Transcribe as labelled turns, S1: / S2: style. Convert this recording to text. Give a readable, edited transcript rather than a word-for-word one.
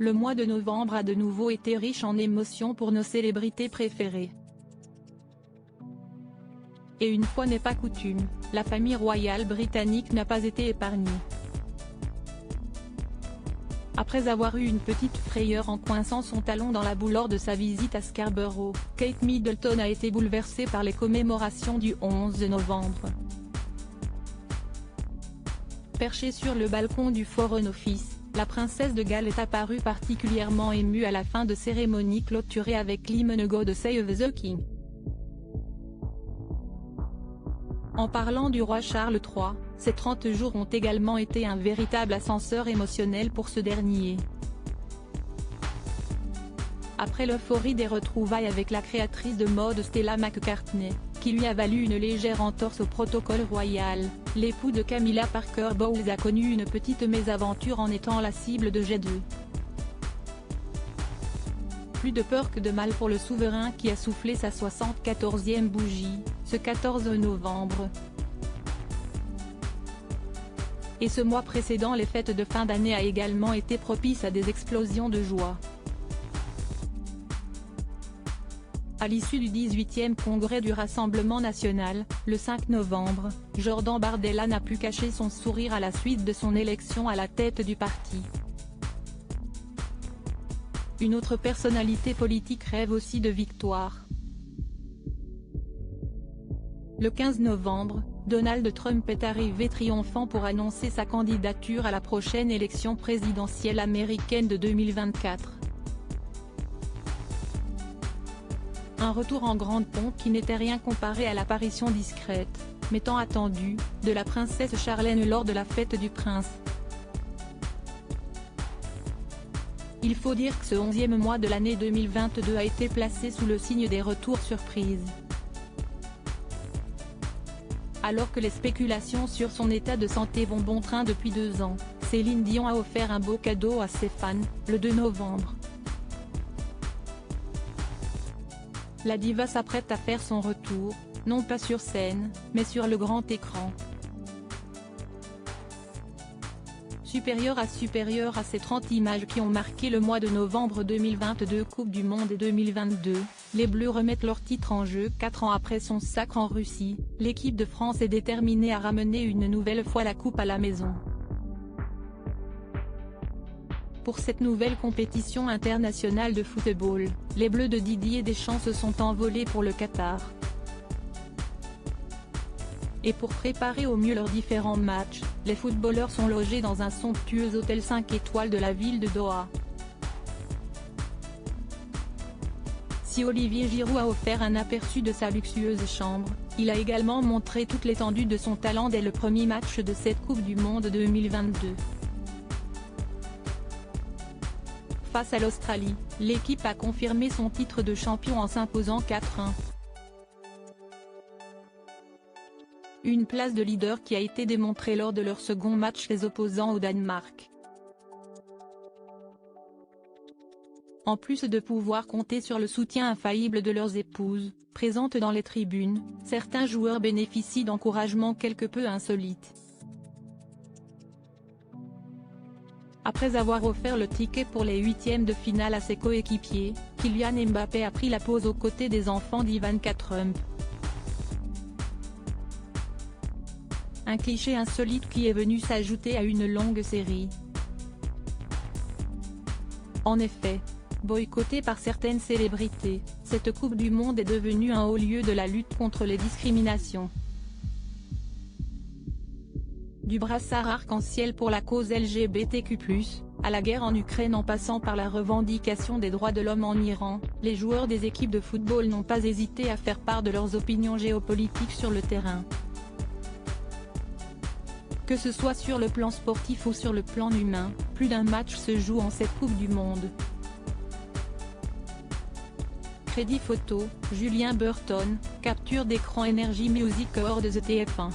S1: Le mois de novembre a de nouveau été riche en émotions pour nos célébrités préférées. Et une fois n'est pas coutume, la famille royale britannique n'a pas été épargnée. Après avoir eu une petite frayeur en coinçant son talon dans la boue lors de sa visite à Scarborough, Kate Middleton a été bouleversée par les commémorations du 11 novembre. Perchée sur le balcon du Foreign Office, la princesse de Galles est apparue particulièrement émue à la fin de cérémonie clôturée avec l'hymne God Save the King. En parlant du roi Charles III, ces 30 jours ont également été un véritable ascenseur émotionnel pour ce dernier. Après l'euphorie des retrouvailles avec la créatrice de mode Stella McCartney, qui lui a valu une légère entorse au protocole royal, l'époux de Camilla Parker Bowles a connu une petite mésaventure en étant la cible de jet 2. Plus de peur que de mal pour le souverain qui a soufflé sa 74e bougie, ce 14 novembre. Et ce mois précédent les fêtes de fin d'année a également été propice à des explosions de joie. À l'issue du 18e congrès du Rassemblement national, le 5 novembre, Jordan Bardella n'a pu cacher son sourire à la suite de son élection à la tête du parti. Une autre personnalité politique rêve aussi de victoire. Le 15 novembre, Donald Trump est arrivé triomphant pour annoncer sa candidature à la prochaine élection présidentielle américaine de 2024. Un retour en grande pompe qui n'était rien comparé à l'apparition discrète, mais tant attendue, de la princesse Charlène lors de la fête du prince. Il faut dire que ce 11e mois de l'année 2022 a été placé sous le signe des retours surprises. Alors que les spéculations sur son état de santé vont bon train depuis 2 ans, Céline Dion a offert un beau cadeau à ses fans, le 2 novembre. La diva s'apprête à faire son retour, non pas sur scène, mais sur le grand écran. Supérieure à ces 30 images qui ont marqué le mois de novembre 2022 Coupe du Monde et 2022, les Bleus remettent leur titre en jeu 4 ans après son sacre en Russie, l'équipe de France est déterminée à ramener une nouvelle fois la coupe à la maison. Pour cette nouvelle compétition internationale de football, les Bleus de Didier Deschamps se sont envolés pour le Qatar. Et pour préparer au mieux leurs différents matchs, les footballeurs sont logés dans un somptueux hôtel 5 étoiles de la ville de Doha. Si Olivier Giroud a offert un aperçu de sa luxueuse chambre, il a également montré toute l'étendue de son talent dès le premier match de cette Coupe du Monde 2022. Face à l'Australie, l'équipe a confirmé son titre de champion en s'imposant 4-1. Une place de leader qui a été démontrée lors de leur second match les opposants au Danemark. En plus de pouvoir compter sur le soutien infaillible de leurs épouses, présentes dans les tribunes, certains joueurs bénéficient d'encouragements quelque peu insolites. Après avoir offert le ticket pour les 8e de finale à ses coéquipiers, Kylian Mbappé a pris la pose aux côtés des enfants d'Ivanka Trump. Un cliché insolite qui est venu s'ajouter à une longue série. En effet, boycottée par certaines célébrités, cette Coupe du Monde est devenue un haut lieu de la lutte contre les discriminations. Du brassard arc-en-ciel pour la cause LGBTQ+, à la guerre en Ukraine en passant par la revendication des droits de l'homme en Iran, les joueurs des équipes de football n'ont pas hésité à faire part de leurs opinions géopolitiques sur le terrain. Que ce soit sur le plan sportif ou sur le plan humain, plus d'un match se joue en cette Coupe du Monde. Crédit photo, Julien Burton, capture d'écran Energy Music Awards TF1.